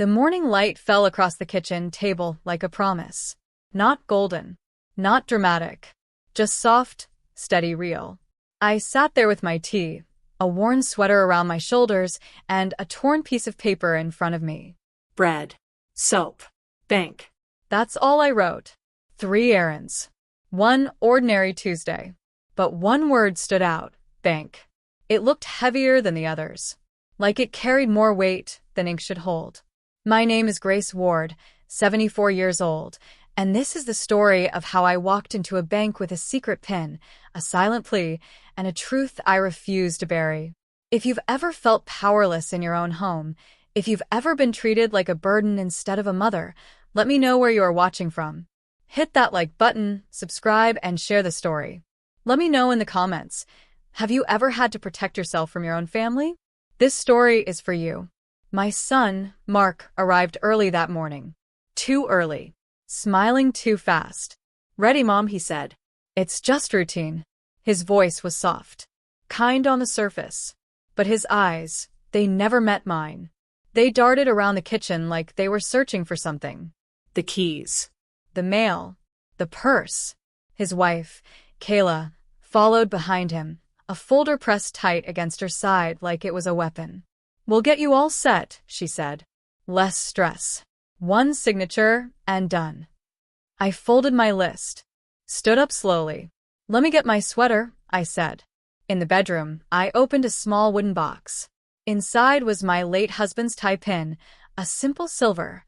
The morning light fell across the kitchen table like a promise. Not golden, not dramatic, just soft, steady, real. I sat there with my tea, a worn sweater around my shoulders, and a torn piece of paper in front of me. Bread, soap, bank. That's all I wrote. 3 errands. One ordinary Tuesday. But one word stood out: bank. It looked heavier than the others, like it carried more weight than ink should hold. My name is Grace Ward, 74 years old, and this is the story of how I walked into a bank with a secret pin, a silent plea, and a truth I refuse to bury. If you've ever felt powerless in your own home, if you've ever been treated like a burden instead of a mother, let me know where you are watching from. Hit that like button, subscribe, and share the story. Let me know in the comments. Have you ever had to protect yourself from your own family? This story is for you. My son, Mark, arrived early that morning. Too early. Smiling too fast. Ready, Mom, he said. It's just routine. His voice was soft, kind on the surface. But his eyes, they never met mine. They darted around the kitchen like they were searching for something. The keys. The mail. The purse. His wife, Kayla, followed behind him, a folder pressed tight against her side like it was a weapon. We'll get you all set, she said. Less stress. One signature, and done. I folded my list. Stood up slowly. Let me get my sweater, I said. In the bedroom, I opened a small wooden box. Inside was my late husband's tie pin, a simple silver,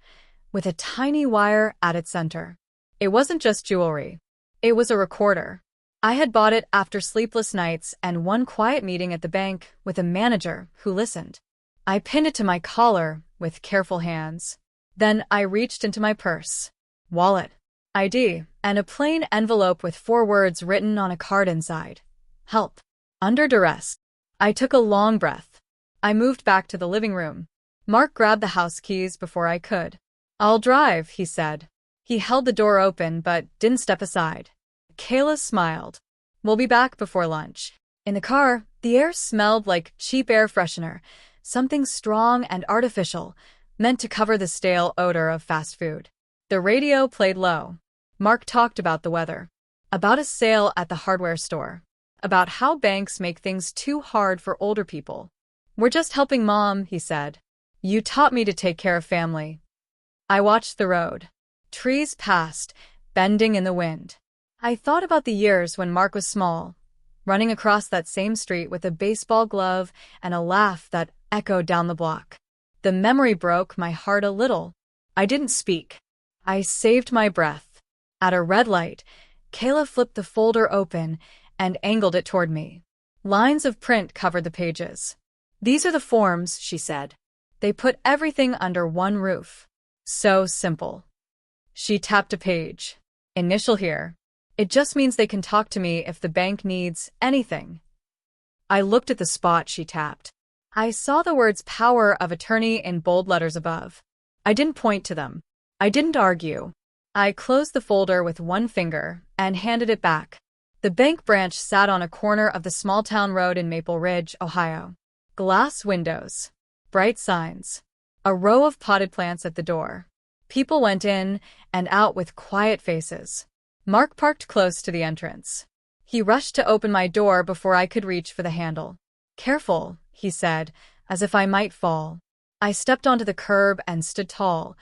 with a tiny wire at its center. It wasn't just jewelry. It was a recorder. I had bought it after sleepless nights and one quiet meeting at the bank with a manager who listened. I pinned it to my collar with careful hands. Then I reached into my purse, wallet, ID, and a plain envelope with 4 words written on a card inside. Help. Under duress. I took a long breath. I moved back to the living room. Mark grabbed the house keys before I could. I'll drive, he said. He held the door open but didn't step aside. Kayla smiled. We'll be back before lunch. In the car, the air smelled like cheap air freshener, something strong and artificial, meant to cover the stale odor of fast food. The radio played low. Mark talked about the weather, about a sale at the hardware store, about how banks make things too hard for older people. We're just helping Mom, he said. You taught me to take care of family. I watched the road. Trees passed, bending in the wind. I thought about the years when Mark was small, running across that same street with a baseball glove and a laugh that echoed down the block. The memory broke my heart a little. I didn't speak. I saved my breath. At a red light, Kayla flipped the folder open and angled it toward me. Lines of print covered the pages. These are the forms, she said. They put everything under one roof. So simple. She tapped a page. Initial here. It just means they can talk to me if the bank needs anything. I looked at the spot she tapped. I saw the words power of attorney in bold letters above. I didn't point to them. I didn't argue. I closed the folder with one finger and handed it back. The bank branch sat on a corner of the small town road in Maple Ridge, Ohio. Glass windows. Bright signs. A row of potted plants at the door. People went in and out with quiet faces. Mark parked close to the entrance. He rushed to open my door before I could reach for the handle. Careful, he said, as if I might fall. I stepped onto the curb and stood tall,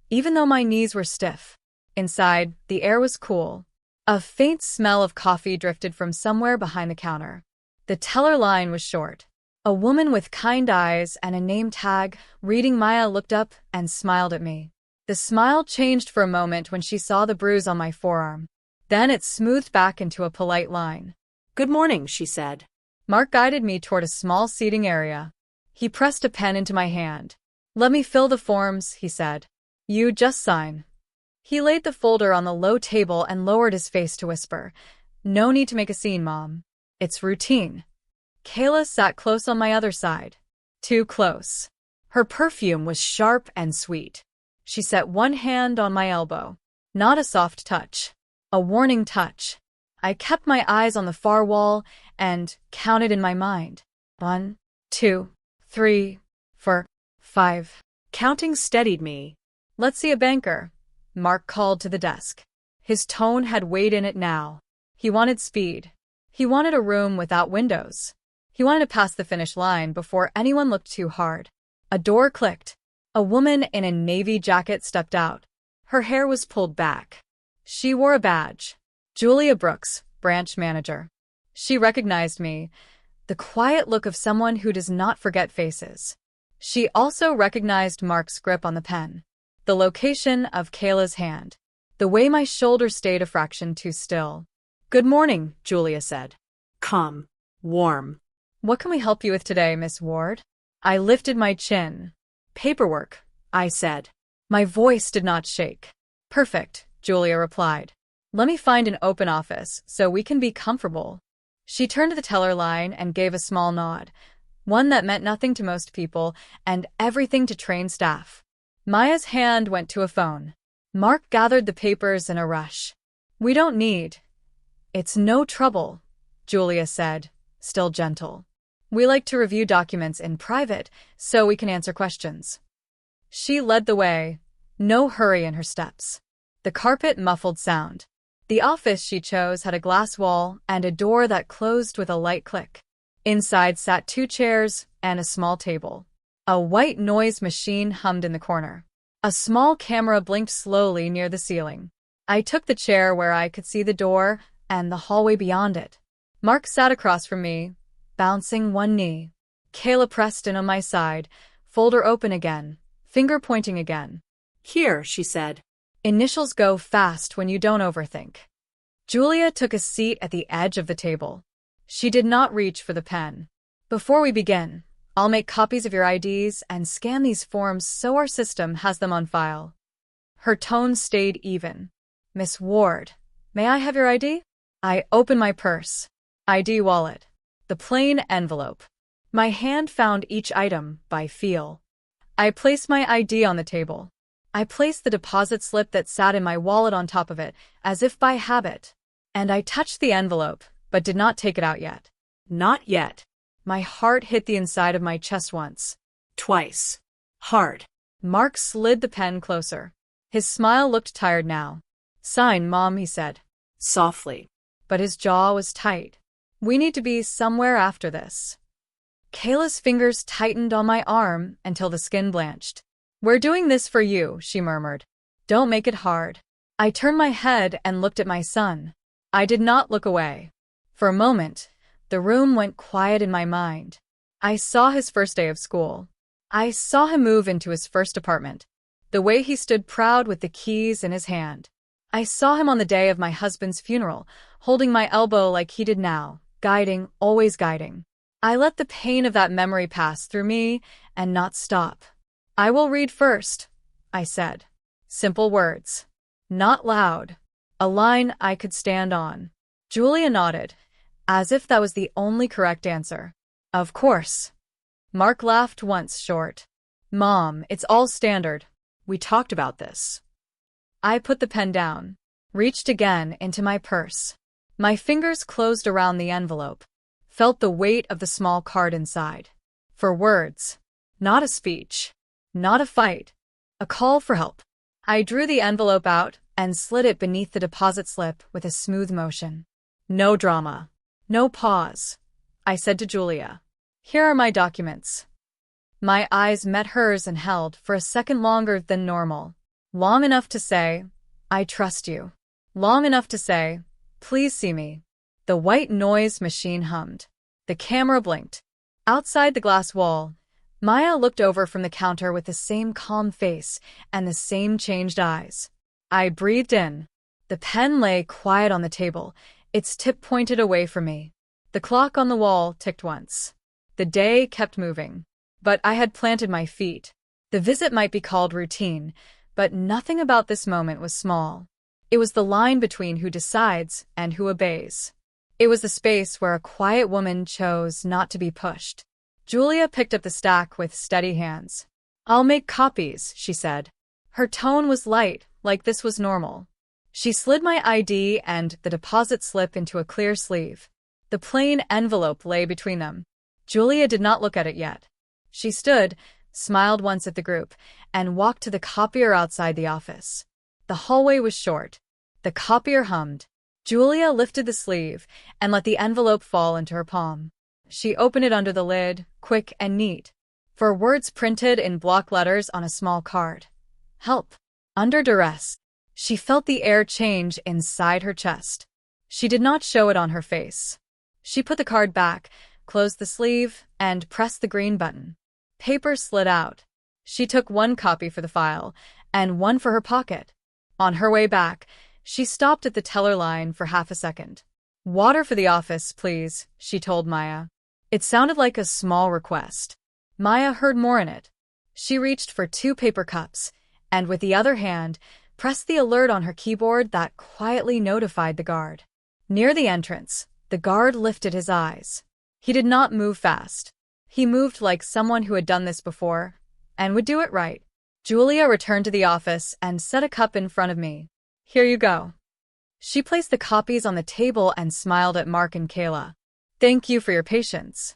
even though my knees were stiff. Inside, the air was cool. A faint smell of coffee drifted from somewhere behind the counter. The teller line was short. A woman with kind eyes and a name tag, reading Maya, looked up and smiled at me. The smile changed for a moment when she saw the bruise on my forearm. Then it smoothed back into a polite line. Good morning, she said. Mark guided me toward a small seating area. He pressed a pen into my hand. Let me fill the forms, he said. You just sign. He laid the folder on the low table and lowered his face to whisper. No need to make a scene, Mom. It's routine. Kayla sat close on my other side. Too close. Her perfume was sharp and sweet. She set one hand on my elbow. Not a soft touch. A warning touch. I kept my eyes on the far wall and counted in my mind. 1, 2, 3, 4, 5. Counting steadied me. Let's see a banker, Mark called to the desk. His tone had weight in it now. He wanted speed. He wanted a room without windows. He wanted to pass the finish line before anyone looked too hard. A door clicked. A woman in a navy jacket stepped out. Her hair was pulled back. She wore a badge. Julia Brooks, branch manager. She recognized me, the quiet look of someone who does not forget faces. She also recognized Mark's grip on the pen, the location of Kayla's hand, the way my shoulder stayed a fraction too still. "Good morning," Julia said. Calm. Warm. "What can we help you with today, Miss Ward?" I lifted my chin. "Paperwork," I said. My voice did not shake. "Perfect," Julia replied. "Let me find an open office so we can be comfortable." She turned to the teller line and gave a small nod, one that meant nothing to most people and everything to trained staff. Maya's hand went to a phone. Mark gathered the papers in a rush. "We don't need." "It's no trouble," Julia said, still gentle. "We like to review documents in private so we can answer questions." She led the way, no hurry in her steps. The carpet muffled sound. The office she chose had a glass wall and a door that closed with a light click. Inside sat 2 chairs and a small table. A white noise machine hummed in the corner. A small camera blinked slowly near the ceiling. I took the chair where I could see the door and the hallway beyond it. Mark sat across from me, bouncing one knee. Kayla pressed in on my side, folder open again, finger pointing again. "Here," she said. "Initials go fast when you don't overthink." Julia took a seat at the edge of the table. She did not reach for the pen. "Before we begin, I'll make copies of your IDs and scan these forms so our system has them on file." Her tone stayed even. "Miss Ward, may I have your ID?" I opened my purse. ID wallet. The plain envelope. My hand found each item by feel. I placed my ID on the table. I placed the deposit slip that sat in my wallet on top of it, as if by habit. And I touched the envelope, but did not take it out yet. Not yet. My heart hit the inside of my chest once. Twice. Hard. Mark slid the pen closer. His smile looked tired now. "Sign, Mom," he said. Softly. But his jaw was tight. "We need to be somewhere after this." Kayla's fingers tightened on my arm until the skin blanched. "We're doing this for you," she murmured. "Don't make it hard." I turned my head and looked at my son. I did not look away. For a moment, the room went quiet in my mind. I saw his first day of school. I saw him move into his first apartment, the way he stood proud with the keys in his hand. I saw him on the day of my husband's funeral, holding my elbow like he did now, guiding, always guiding. I let the pain of that memory pass through me and not stop. "I will read first," I said. Simple words. Not loud. A line I could stand on. Julia nodded, as if that was the only correct answer. "Of course." Mark laughed once short. "Mom, it's all standard. We talked about this." I put the pen down, reached again into my purse. My fingers closed around the envelope, felt the weight of the small card inside. For words. Not a speech. Not a fight. A call for help. I drew the envelope out and slid it beneath the deposit slip with a smooth motion. "No drama. No pause," I said to Julia. "Here are my documents." My eyes met hers and held for a second longer than normal. Long enough to say, "I trust you." Long enough to say, "Please see me." The white noise machine hummed. The camera blinked. Outside the glass wall, Maya looked over from the counter with the same calm face and the same changed eyes. I breathed in. The pen lay quiet on the table, its tip pointed away from me. The clock on the wall ticked once. The day kept moving. But I had planted my feet. The visit might be called routine, but nothing about this moment was small. It was the line between who decides and who obeys. It was the space where a quiet woman chose not to be pushed. Julia picked up the stack with steady hands. "I'll make copies," she said. Her tone was light, like this was normal. She slid my ID and the deposit slip into a clear sleeve. The plain envelope lay between them. Julia did not look at it yet. She stood, smiled once at the group, and walked to the copier outside the office. The hallway was short. The copier hummed. Julia lifted the sleeve and let the envelope fall into her palm. She opened it under the lid, quick and neat. For words printed in block letters on a small card. Help. Under duress. She felt the air change inside her chest. She did not show it on her face. She put the card back, closed the sleeve, and pressed the green button. Paper slid out. She took one copy for the file, and one for her pocket. On her way back, she stopped at the teller line for half a second. "Water for the office, please," she told Maya. It sounded like a small request. Maya heard more in it. She reached for 2 paper cups, and with the other hand, pressed the alert on her keyboard that quietly notified the guard. Near the entrance, the guard lifted his eyes. He did not move fast. He moved like someone who had done this before, and would do it right. Julia returned to the office and set a cup in front of me. "Here you go." She placed the copies on the table and smiled at Mark and Kayla. "Thank you for your patience."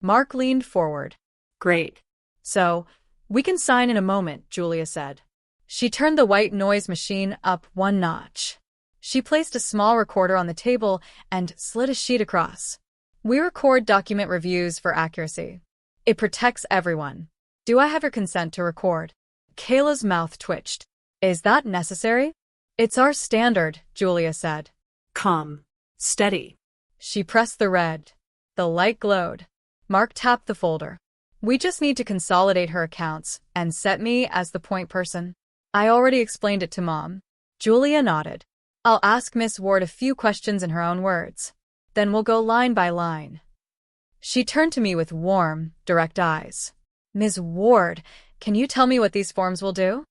Mark leaned forward. Great. "So, we can sign in a moment," Julia said. She turned the white noise machine up one notch. She placed a small recorder on the table and slid a sheet across. "We record document reviews for accuracy. It protects everyone. Do I have your consent to record?" Kayla's mouth twitched. "Is that necessary?" "It's our standard," Julia said. Calm. Steady. She pressed the red. The light glowed. Mark tapped the folder. "We just need to consolidate her accounts and set me as the point person. I already explained it to Mom." Julia nodded. "I'll ask Miss Ward a few questions in her own words. Then we'll go line by line." She turned to me with warm, direct eyes. "Ms. Ward, can you tell me what these forms will do?"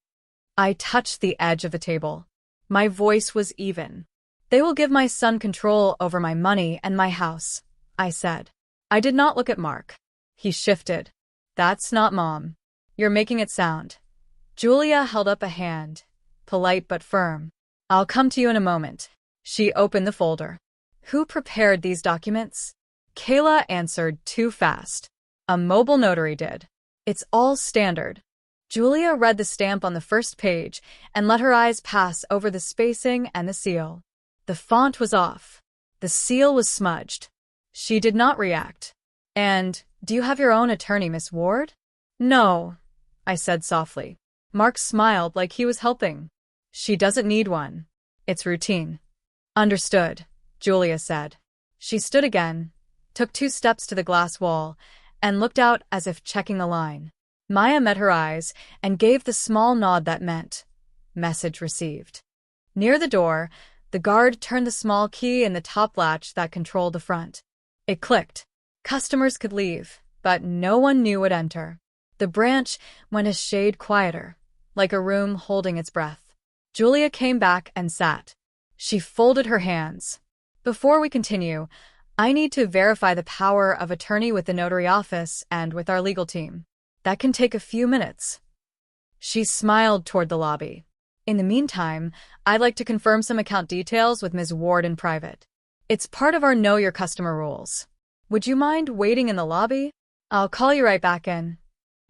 I touched the edge of the table. My voice was even. "They will give my son control over my money and my house," I said. I did not look at Mark. He shifted. "That's not Mom. You're making it sound." Julia held up a hand, polite but firm. "I'll come to you in a moment." She opened the folder. "Who prepared these documents?" Kayla answered too fast. "A mobile notary did. It's all standard." Julia read the stamp on the first page and let her eyes pass over the spacing and the seal. The font was off. The seal was smudged. She did not react. "And, do you have your own attorney, Miss Ward?" "No," I said softly. Mark smiled like he was helping. "She doesn't need one. It's routine." "Understood," Julia said. She stood again, took 2 steps to the glass wall, and looked out as if checking the line. Maya met her eyes and gave the small nod that meant, "Message received." Near the door, the guard turned the small key in the top latch that controlled the front. It clicked. Customers could leave, but no one new would enter. The branch went a shade quieter, like a room holding its breath. Julia came back and sat. She folded her hands. "Before we continue, I need to verify the power of attorney with the notary office and with our legal team. That can take a few minutes." She smiled toward the lobby. "In the meantime, I'd like to confirm some account details with Ms. Ward in private. It's part of our Know Your Customer rules. Would you mind waiting in the lobby? I'll call you right back in."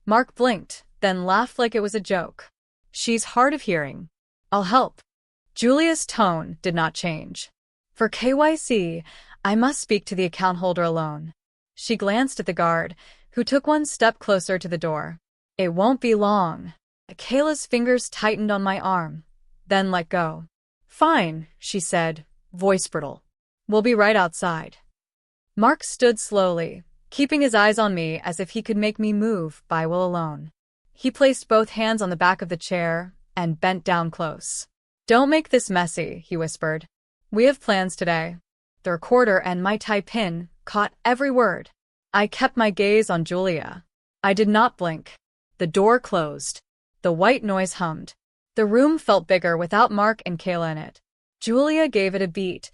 Mark blinked, then laughed like it was a joke. "She's hard of hearing. I'll help." Julia's tone did not change. "For KYC, I must speak to the account holder alone." She glanced at the guard, who took one step closer to the door. "It won't be long." Kayla's fingers tightened on my arm, then let go. "Fine," she said, voice brittle. "We'll be right outside." Mark stood slowly, keeping his eyes on me as if he could make me move by will alone. He placed both hands on the back of the chair and bent down close. "Don't make this messy," he whispered. "We have plans today." The recorder and my tie pin caught every word. I kept my gaze on Julia. I did not blink. The door closed. The white noise hummed. The room felt bigger without Mark and Kayla in it. Julia gave it a beat,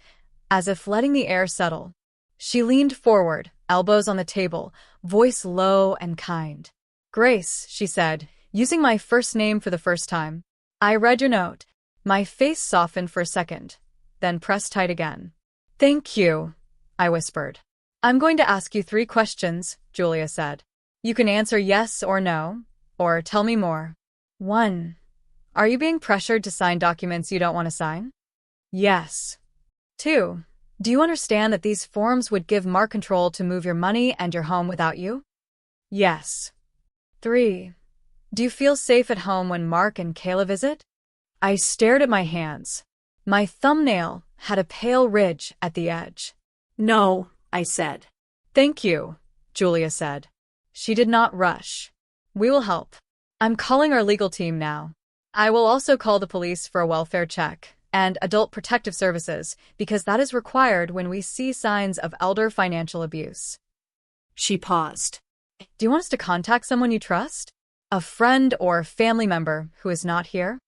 as if letting the air settle. She leaned forward, elbows on the table, voice low and kind. "Grace," she said, using my first name for the first time. "I read your note." My face softened for a second, then pressed tight again. "Thank you," I whispered. "I'm going to ask you 3 questions," Julia said. "You can answer yes or no, Or tell me more. 1. Are you being pressured to sign documents you don't want to sign? Yes. 2. Do you understand that these forms would give Mark control to move your money and your home without you? Yes. 3. Do you feel safe at home when Mark and Kayla visit? I stared at my hands. My thumbnail had a pale ridge at the edge. No, I said. Thank you, Julia said. She did not rush. We will help. I'm calling our legal team now. I will also call the police for a welfare check and adult protective services because that is required when we see signs of elder financial abuse. She paused. Do you want us to contact someone you trust? A friend or family member who is not here?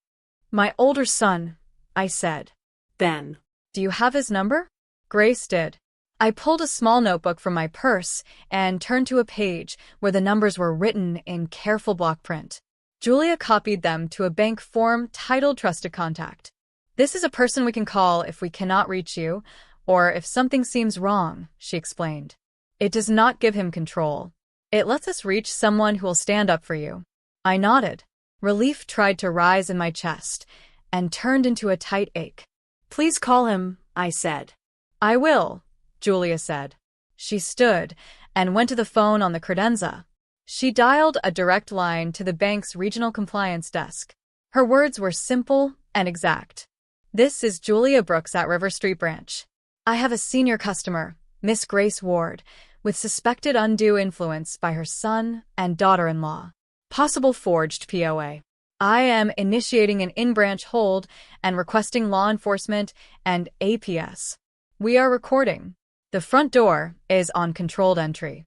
My older son, I said. Then. Do you have his number? Grace did. I pulled a small notebook from my purse and turned to a page where the numbers were written in careful block print. Julia copied them to a bank form titled Trusted Contact. This is a person we can call if we cannot reach you, or if something seems wrong, she explained. It does not give him control. It lets us reach someone who will stand up for you. I nodded. Relief tried to rise in my chest and turned into a tight ache. Please call him, I said. I will, Julia said. She stood and went to the phone on the credenza. She dialed a direct line to the bank's regional compliance desk. Her words were simple and exact. This is Julia Brooks at River Street Branch. I have a senior customer, Miss Grace Ward, with suspected undue influence by her son and daughter-in-law. Possible forged POA. I am initiating an in-branch hold and requesting law enforcement and APS. We are recording. The front door is on controlled entry.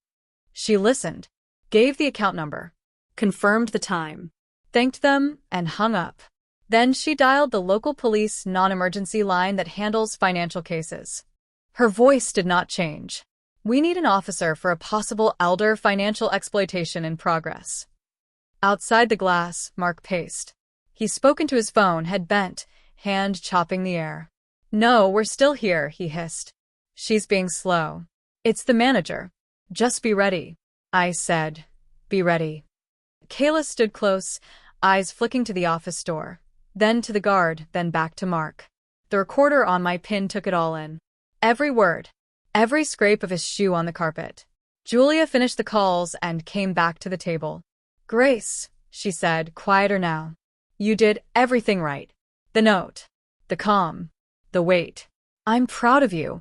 She listened, gave the account number, confirmed the time, thanked them, and hung up. Then she dialed the local police non-emergency line that handles financial cases. Her voice did not change. We need an officer for a possible elder financial exploitation in progress. Outside the glass, Mark paced. He spoke into his phone, head bent, hand chopping the air. No, we're still here, he hissed. She's being slow. It's the manager. Just be ready. I said, be ready. Kayla stood close, eyes flicking to the office door, then to the guard, then back to Mark. The recorder on my pin took it all in. Every word, every scrape of his shoe on the carpet. Julia finished the calls and came back to the table. Grace, she said, quieter now. You did everything right. The note, the calm, the wait. I'm proud of you.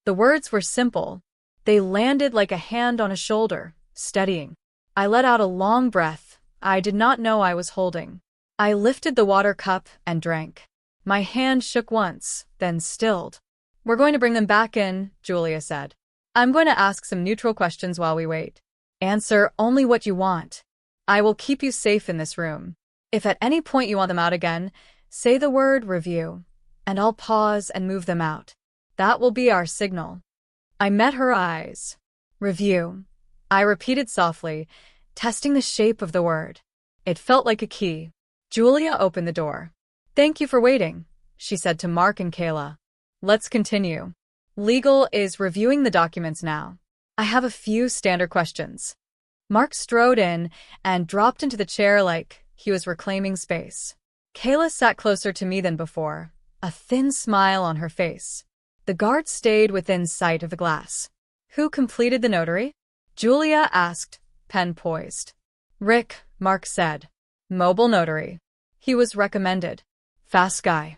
The words were simple. They landed like a hand on a shoulder, steadying. I let out a long breath I did not know I was holding. I lifted the water cup and drank. My hand shook once, then stilled. We're going to bring them back in, Julia said. I'm going to ask some neutral questions while we wait. Answer only what you want. I will keep you safe in this room. If at any point you want them out again, say the word review, and I'll pause and move them out. That will be our signal. I met her eyes. Review. I repeated softly, testing the shape of the word. It felt like a key. Julia opened the door. Thank you for waiting, she said to Mark and Kayla. Let's continue. Legal is reviewing the documents now. I have a few standard questions. Mark strode in and dropped into the chair like he was reclaiming space. Kayla sat closer to me than before, a thin smile on her face. The guard stayed within sight of the glass. Who completed the notary? Julia asked, pen poised. Rick, Mark said. Mobile notary. He was recommended. Fast guy.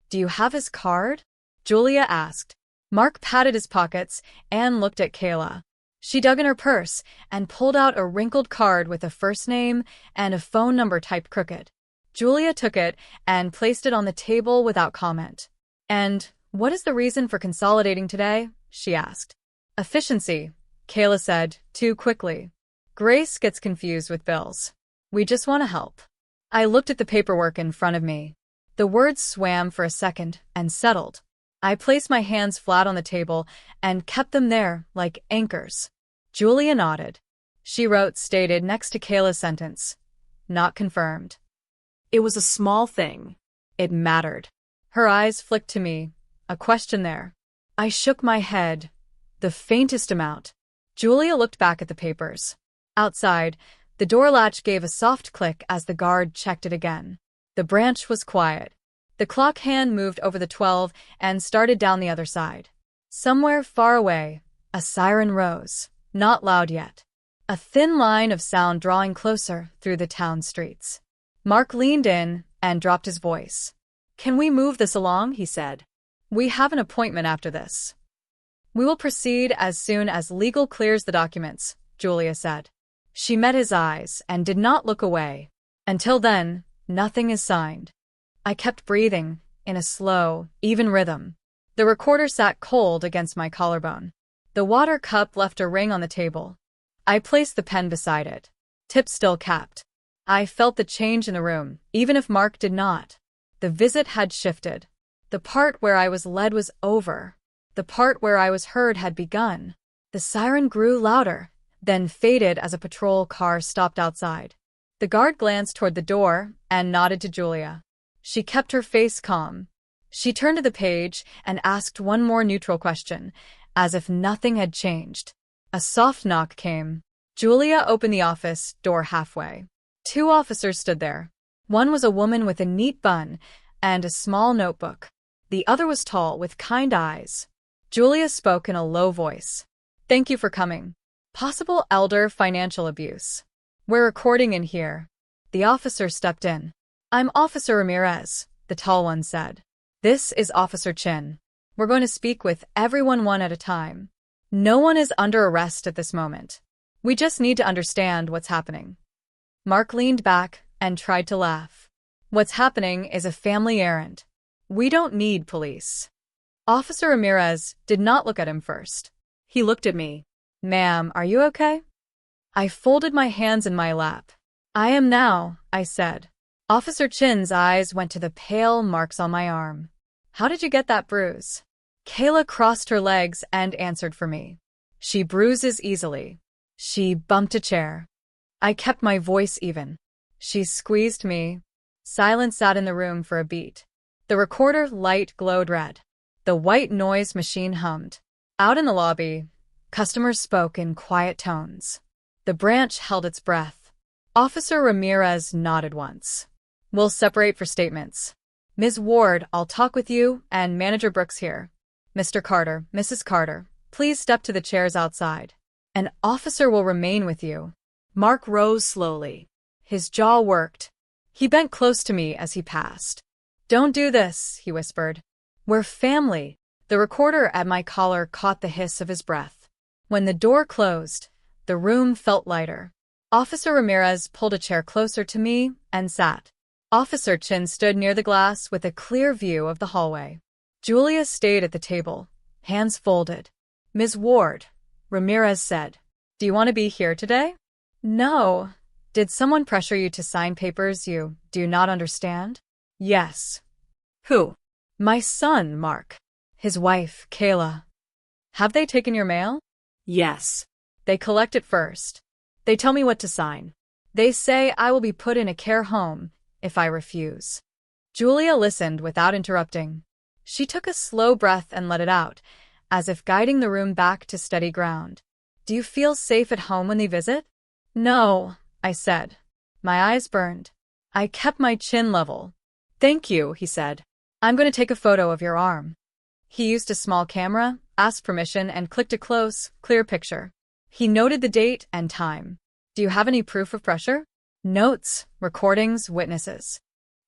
Do you have his card? Julia asked. Mark patted his pockets and looked at Kayla. She dug in her purse and pulled out a wrinkled card with a first name and a phone number typed crooked. Julia took it and placed it on the table without comment. And what is the reason for consolidating today? She asked. Efficiency, Kayla said, too quickly. Grace gets confused with bills. We just want to help. I looked at the paperwork in front of me. The words swam for a second and settled. I placed my hands flat on the table and kept them there like anchors. Julia nodded. She wrote stated next to Kayla's sentence. Not confirmed. It was a small thing. It mattered. Her eyes flicked to me. A question there. I shook my head. The faintest amount. Julia looked back at the papers. Outside, The door latch gave a soft click as the guard checked it again. The branch was quiet. The clock hand moved over the 12 and started down the other side. Somewhere far away, a siren rose, not loud yet. A thin line of sound drawing closer through the town streets. Mark leaned in and dropped his voice. "Can we move this along?" he said. "We have an appointment after this." "We will proceed as soon as legal clears the documents," Julia said. She met his eyes and did not look away. "Until then, nothing is signed." I kept breathing, in a slow, even rhythm. The recorder sat cold against my collarbone. The water cup left a ring on the table. I placed the pen beside it. Tip still capped. I felt the change in the room, even if Mark did not. The visit had shifted. The part where I was led was over. The part where I was heard had begun. The siren grew louder, then faded as a patrol car stopped outside. The guard glanced toward the door and nodded to Julia. She kept her face calm. She turned to the page and asked one more neutral question, as if nothing had changed. A soft knock came. Julia opened the office door halfway. 2 officers stood there. One was a woman with a neat bun and a small notebook. The other was tall, with kind eyes. Julia spoke in a low voice. "Thank you for coming. Possible elder financial abuse. We're recording in here." The officer stepped in. "I'm Officer Ramirez," the tall one said. "This is Officer Chin. We're going to speak with everyone one at a time. No one is under arrest at this moment. We just need to understand what's happening." Mark leaned back and tried to laugh. "What's happening is a family errand. We don't need police." Officer Ramirez did not look at him first. He looked at me. "Ma'am, are you okay?" I folded my hands in my lap. "I am now," I said. Officer Chin's eyes went to the pale marks on my arm. "How did you get that bruise?" Kayla crossed her legs and answered for me. "She bruises easily." She bumped a chair. I kept my voice even. "She squeezed me." Silence sat in the room for a beat. The recorder light glowed red. The white noise machine hummed. Out in the lobby, customers spoke in quiet tones. The branch held its breath. Officer Ramirez nodded once. "We'll separate for statements. Ms. Ward, I'll talk with you, and Manager Brooks here. Mr. Carter, Mrs. Carter, please step to the chairs outside. An officer will remain with you." Mark rose slowly. His jaw worked. He bent close to me as he passed. "Don't do this," he whispered. "We're family." The recorder at my collar caught the hiss of his breath. When the door closed, the room felt lighter. Officer Ramirez pulled a chair closer to me and sat. Officer Chin stood near the glass with a clear view of the hallway. Julia stayed at the table, hands folded. "Ms. Ward," Ramirez said, "do you want to be here today?" "No." "Did someone pressure you to sign papers you do not understand?" "Yes." "Who?" "My son, Mark. His wife, Kayla." "Have they taken your mail?" "Yes." "They collect it first. They tell me what to sign. They say I will be put in a care home if I refuse." Julia listened without interrupting. She took a slow breath and let it out, as if guiding the room back to steady ground. "Do you feel safe at home when they visit?" "No," I said. My eyes burned. I kept my chin level. "Thank you," he said. "I'm going to take a photo of your arm." He used a small camera, asked permission, and clicked a close, clear picture. He noted the date and time. "Do you have any proof of pressure?" "Notes, recordings, witnesses."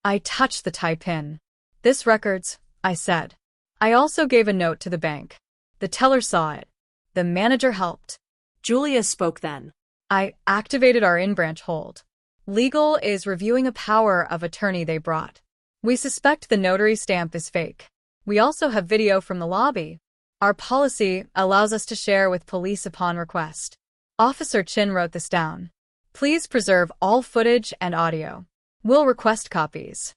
I touched the tie pin. "This records," I said. I also gave a note to the bank. The teller saw it. The manager helped. Julia spoke then. "I activated our in-branch hold. Legal is reviewing a power of attorney they brought. We suspect the notary stamp is fake. We also have video from the lobby. Our policy allows us to share with police upon request." Officer Chin wrote this down. "Please preserve all footage and audio. We'll request copies."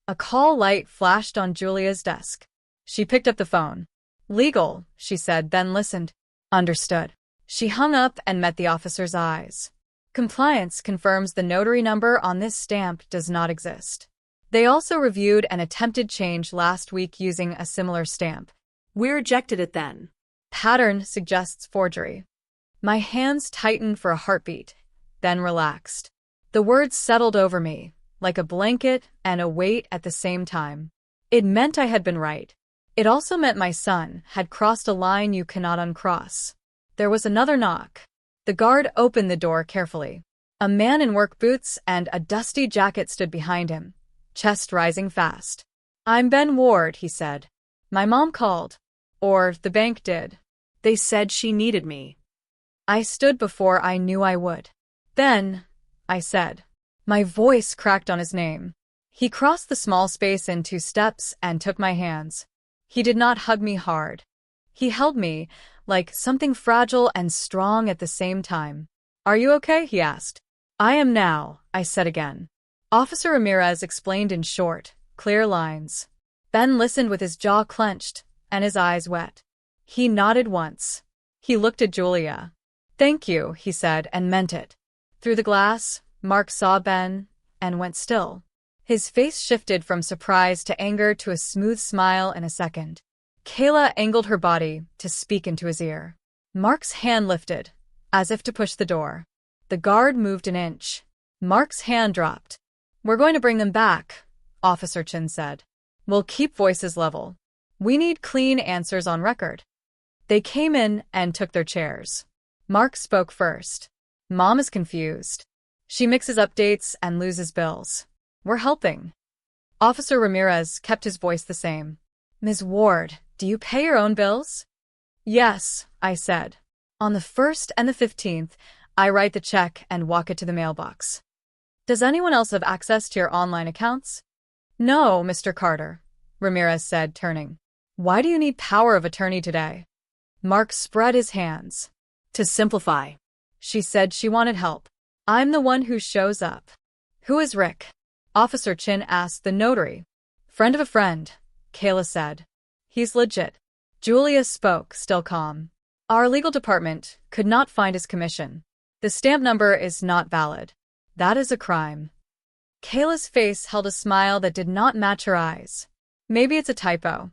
A call light flashed on Julia's desk. She picked up the phone. "Legal," she said, then listened. "Understood." She hung up and met the officer's eyes. "Compliance confirms the notary number on this stamp does not exist. They also reviewed an attempted change last week using a similar stamp. We rejected it then. Pattern suggests forgery." My hands tightened for a heartbeat. then relaxed. The words settled over me, like a blanket and a weight at the same time. It meant I had been right. It also meant my son had crossed a line you cannot uncross. There was another knock. The guard opened the door carefully. A man in work boots and a dusty jacket stood behind him, chest rising fast. "I'm Ben Ward," he said. "My mom called. Or the bank did. They said she needed me." I stood before I knew I would. "Ben," I said. My voice cracked on his name. He crossed the small space in 2 steps and took my hands. He did not hug me hard. He held me, like something fragile and strong at the same time. "Are you okay?" he asked. "I am now," I said again. Officer Ramirez explained in short, clear lines. Ben listened with his jaw clenched and his eyes wet. He nodded once. He looked at Julia. "Thank you," he said, and meant it. Through the glass, Mark saw Ben and went still. His face shifted from surprise to anger to a smooth smile in a second. Kayla angled her body to speak into his ear. Mark's hand lifted, as if to push the door. The guard moved an inch. Mark's hand dropped. "We're going to bring them back," Officer Chin said. "We'll keep voices level. We need clean answers on record." They came in and took their chairs. Mark spoke first. "Mom is confused. She mixes updates and loses bills. We're helping." Officer Ramirez kept his voice the same. "Ms. Ward, do you pay your own bills?" "Yes," I said. "On the 1st and the 15th, I write the check and walk it to the mailbox." "Does anyone else have access to your online accounts?" "No, Mr. Carter," Ramirez said, turning. "Why do you need power of attorney today?" Mark spread his hands. "To simplify." She said she wanted help. "I'm the one who shows up." "Who is Rick?" Officer Chin asked the notary. "Friend of a friend," Kayla said. "He's legit." Julia spoke, still calm. "Our legal department could not find his commission. The stamp number is not valid. That is a crime." Kayla's face held a smile that did not match her eyes. "Maybe it's a typo."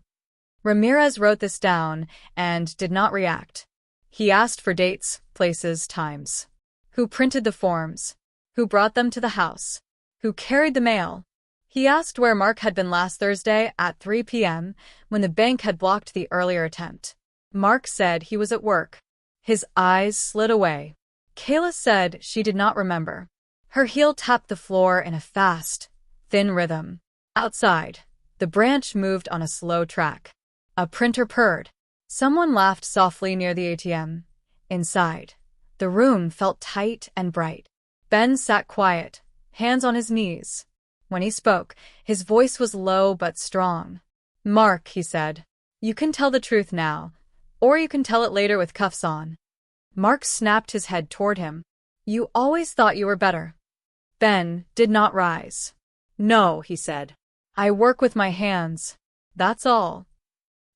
Ramirez wrote this down and did not react. He asked for dates, places, times. Who printed the forms? Who brought them to the house? Who carried the mail? He asked where Mark had been last Thursday at 3 p.m. when the bank had blocked the earlier attempt. Mark said he was at work. His eyes slid away. Kayla said she did not remember. Her heel tapped the floor in a fast, thin rhythm. Outside, the branch moved on a slow track. A printer purred. Someone laughed softly near the ATM. Inside, the room felt tight and bright. Ben sat quiet, hands on his knees. When he spoke, his voice was low but strong. "Mark," he said, "you can tell the truth now, or you can tell it later with cuffs on." Mark snapped his head toward him. "You always thought you were better." Ben did not rise. "No," he said. "I work with my hands. That's all."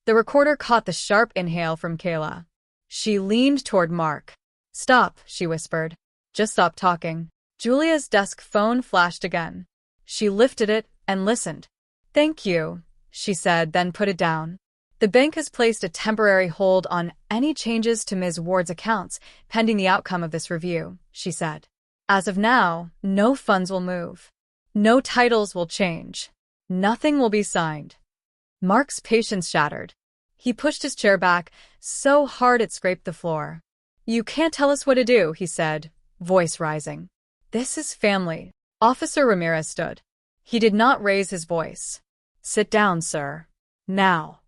The recorder caught the sharp inhale from Kayla. She leaned toward Mark. "Stop," she whispered. "Just stop talking." Julia's desk phone flashed again. She lifted it and listened. "Thank you," she said, then put it down. "The bank has placed a temporary hold on any changes to Ms. Ward's accounts pending the outcome of this review," she said. "As of now, no funds will move. No titles will change. Nothing will be signed." Mark's patience shattered. He pushed his chair back so hard it scraped the floor. "You can't tell us what to do," he said, voice rising. "This is family." Officer Ramirez stood. He did not raise his voice. "Sit down, sir. Now."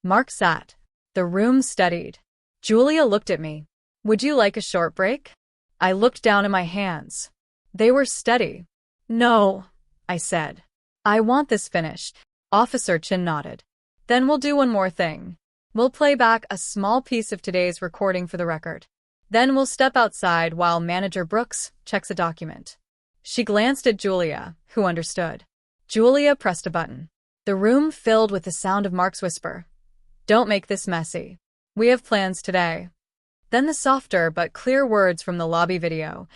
Mark sat. The room steadied. Julia looked at me. "Would you like a short break?" I looked down at my hands. They were steady. "No," I said. "I want this finished." Officer Chin nodded. "Then we'll do one more thing. We'll play back a small piece of today's recording for the record. Then we'll step outside while Manager Brooks checks a document." She glanced at Julia, who understood. Julia pressed a button. The room filled with the sound of Mark's whisper. "Don't make this messy. We have plans today." Then the softer but clear words from the lobby video.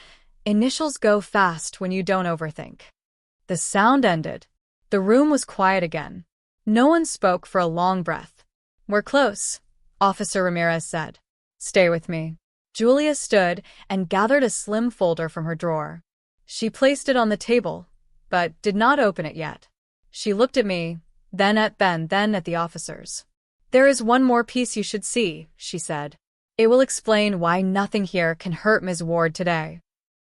"Initials go fast when you don't overthink." The sound ended. The room was quiet again. No one spoke for a long breath. "We're close," Officer Ramirez said. "Stay with me." Julia stood and gathered a slim folder from her drawer. She placed it on the table, but did not open it yet. She looked at me, then at Ben, then at the officers. "There is one more piece you should see," she said. "It will explain why nothing here can hurt Ms. Ward today."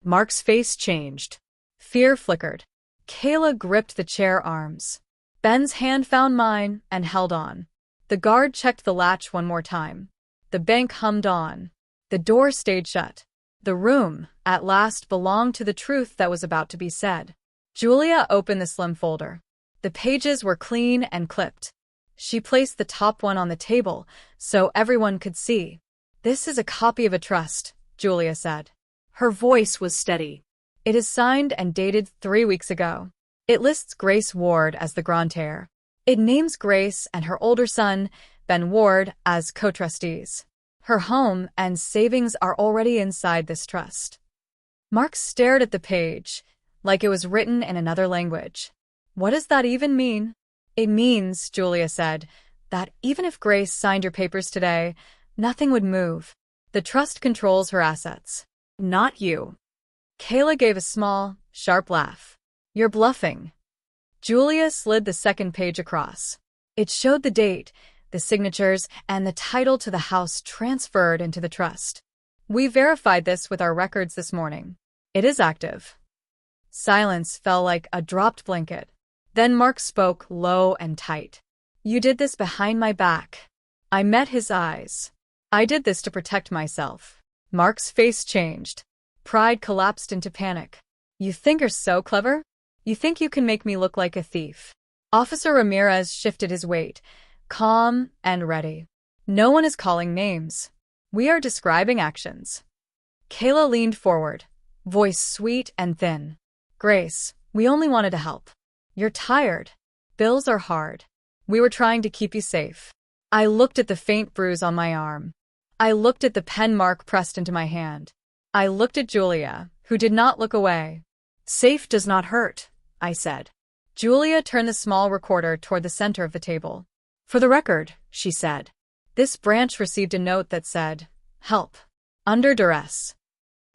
Mark's face changed. Fear flickered. Kayla gripped the chair arms. Ben's hand found mine and held on. The guard checked the latch one more time. The bank hummed on. The door stayed shut. The room, at last, belonged to the truth that was about to be said. Julia opened the slim folder. The pages were clean and clipped. She placed the top one on the table so everyone could see. "This is a copy of a trust," Julia said. Her voice was steady. "It is signed and dated 3 weeks ago. It lists Grace Ward as the grantor. It names Grace and her older son, Ben Ward, as co-trustees. Her home and savings are already inside this trust." Mark stared at the page, like it was written in another language. "What does that even mean?" "It means," Julia said, "that even if Grace signed your papers today, nothing would move. The trust controls her assets. Not you." Kayla gave a small, sharp laugh. "You're bluffing." Julia slid the second page across. It showed the date, the signatures, and the title to the house transferred into the trust. "We verified this with our records this morning. It is active." Silence fell like a dropped blanket. Then Mark spoke low and tight. "You did this behind my back." I met his eyes. "I did this to protect myself." Mark's face changed. Pride collapsed into panic. "You think you're so clever? You think you can make me look like a thief?" Officer Ramirez shifted his weight, calm and ready. "No one is calling names. We are describing actions." Kayla leaned forward, voice sweet and thin. "Grace, we only wanted to help. You're tired. Bills are hard. We were trying to keep you safe." I looked at the faint bruise on my arm. I looked at the pen mark pressed into my hand. I looked at Julia, who did not look away. "Safe does not hurt," I said. Julia turned the small recorder toward the center of the table. "For the record," she said. This branch received a note that said, "Help. Under duress.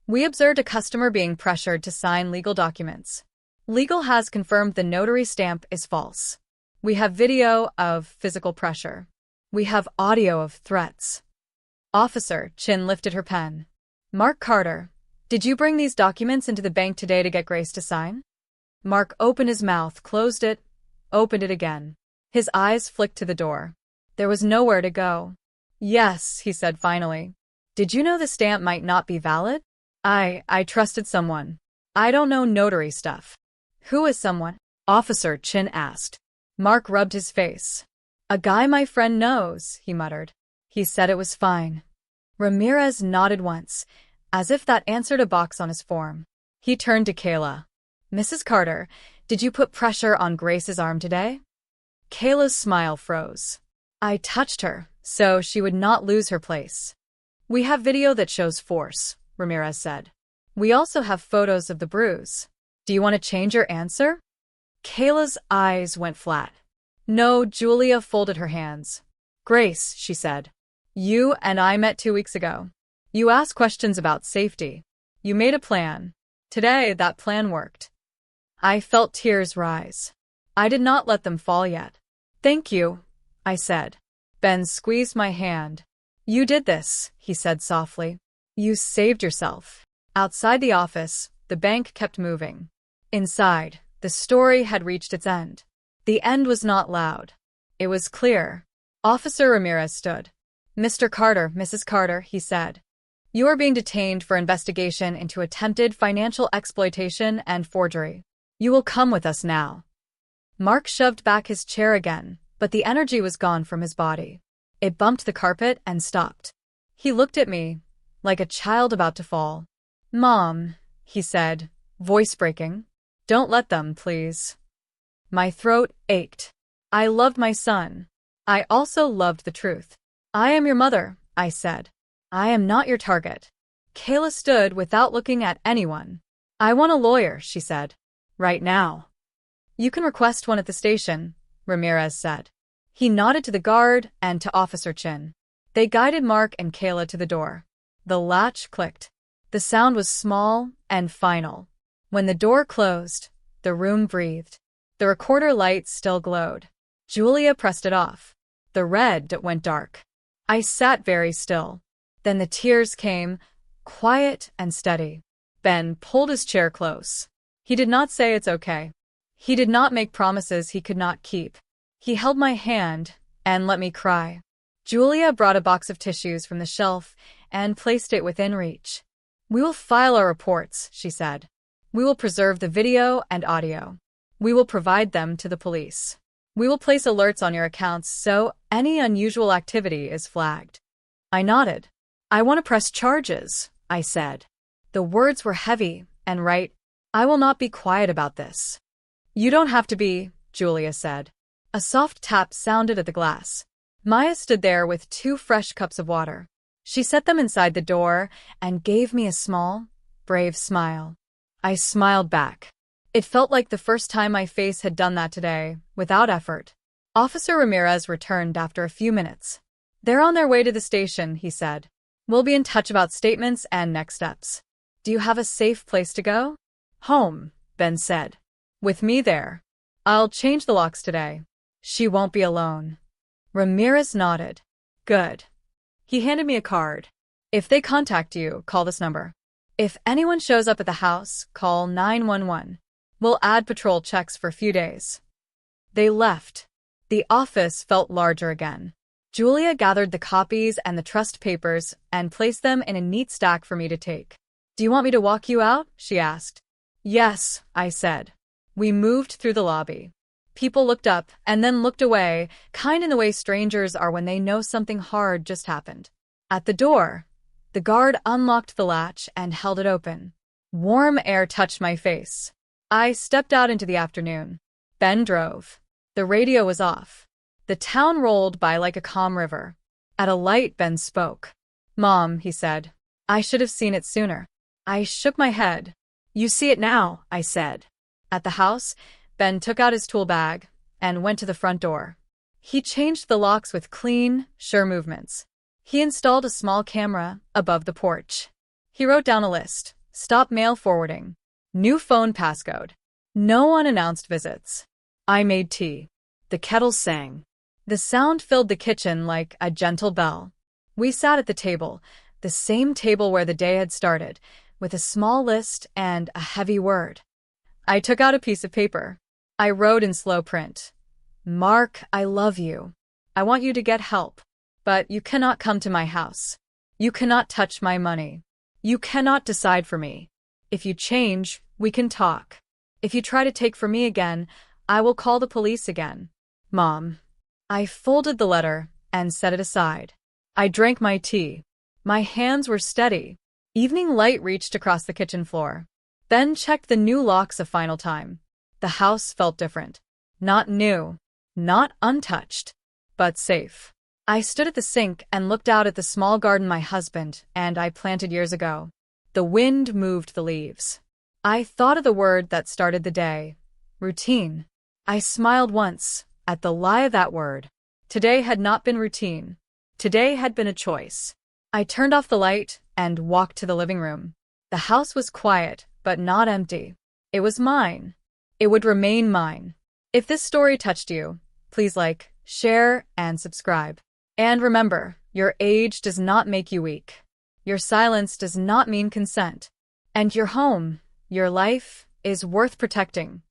We observed a customer being pressured to sign legal documents. Legal has confirmed the notary stamp is false. We have video of physical pressure. We have audio of threats." Officer Chin lifted her pen. "Mark Carter, did you bring these documents into the bank today to get Grace to sign?" Mark opened his mouth, closed it, opened it again. His eyes flicked to the door. There was nowhere to go. "Yes," he said finally. "Did you know the stamp might not be valid?" I trusted someone. I don't know notary stuff." "Who is someone?" Officer Chin asked. Mark rubbed his face. "A guy my friend knows," he muttered. "He said it was fine." Ramirez nodded once, as if that answered a box on his form. He turned to Kayla. "Mrs. Carter, did you put pressure on Grace's arm today?" Kayla's smile froze. "I touched her, so she would not lose her place." "We have video that shows force," Ramirez said. "We also have photos of the bruise. Do you want to change your answer?" Kayla's eyes went flat. "No," Julia folded her hands. "Grace," she said. "You and I met 2 weeks ago. You asked questions about safety. You made a plan. Today, that plan worked." I felt tears rise. I did not let them fall yet. "Thank you," I said. Ben squeezed my hand. "You did this," he said softly. "You saved yourself." Outside the office, the bank kept moving. Inside, the story had reached its end. The end was not loud. It was clear. Officer Ramirez stood. "Mr. Carter, Mrs. Carter," he said. "You are being detained for investigation into attempted financial exploitation and forgery. You will come with us now." Mark shoved back his chair again, but the energy was gone from his body. It bumped the carpet and stopped. He looked at me, like a child about to fall. "Mom," he said, voice breaking. "Don't let them, please." My throat ached. I loved my son. I also loved the truth. "I am your mother," I said. "I am not your target." Kayla stood without looking at anyone. "I want a lawyer," she said. "Right now." "You can request one at the station," Ramirez said. He nodded to the guard and to Officer Chin. They guided Mark and Kayla to the door. The latch clicked. The sound was small and final. When the door closed, the room breathed. The recorder light still glowed. Julia pressed it off. The red went dark. I sat very still. Then the tears came, quiet and steady. Ben pulled his chair close. He did not say it's okay. He did not make promises he could not keep. He held my hand and let me cry. Julia brought a box of tissues from the shelf and placed it within reach. "We will file our reports," she said. "We will preserve the video and audio. We will provide them to the police. We will place alerts on your accounts so any unusual activity is flagged." I nodded. "I want to press charges," I said. The words were heavy and right. "I will not be quiet about this." "You don't have to be," Julia said. A soft tap sounded at the glass. Maya stood there with 2 fresh cups of water. She set them inside the door and gave me a small, brave smile. I smiled back. It felt like the first time my face had done that today, without effort. Officer Ramirez returned after a few minutes. "They're on their way to the station," he said. "We'll be in touch about statements and next steps." "Do you have a safe place to go?" "Home," Ben said. "With me there. I'll change the locks today. She won't be alone." Ramirez nodded. "Good." He handed me a card. "If they contact you, call this number. If anyone shows up at the house, call 911. We'll add patrol checks for a few days." They left. The office felt larger again. Julia gathered the copies and the trust papers and placed them in a neat stack for me to take. "Do you want me to walk you out?" she asked. "Yes," I said. We moved through the lobby. People looked up and then looked away, kind in the way strangers are when they know something hard just happened. At the door, the guard unlocked the latch and held it open. Warm air touched my face. I stepped out into the afternoon. Ben drove. The radio was off. The town rolled by like a calm river. At a light, Ben spoke. "Mom," he said, "I should have seen it sooner." I shook my head. "You see it now," I said. At the house, Ben took out his tool bag and went to the front door. He changed the locks with clean, sure movements. He installed a small camera above the porch. He wrote down a list. Stop mail forwarding. New phone passcode. No unannounced visits. I made tea. The kettle sang. The sound filled the kitchen like a gentle bell. We sat at the table, the same table where the day had started, with a small list and a heavy word. I took out a piece of paper. I wrote in slow print, "Mark, I love you. I want you to get help. But you cannot come to my house. You cannot touch my money. You cannot decide for me. If you change, we can talk. If you try to take from me again, I will call the police again. Mom." I folded the letter and set it aside. I drank my tea. My hands were steady. Evening light reached across the kitchen floor. Ben checked the new locks a final time. The house felt different. Not new, not untouched, but safe. I stood at the sink and looked out at the small garden my husband and I planted years ago. The wind moved the leaves. I thought of the word that started the day. Routine. I smiled once at the lie of that word. Today had not been routine. Today had been a choice. I turned off the light and walked to the living room. The house was quiet, but not empty. It was mine. It would remain mine. If this story touched you, please like, share, and subscribe. And remember, your age does not make you weak. Your silence does not mean consent. And your home, your life, is worth protecting.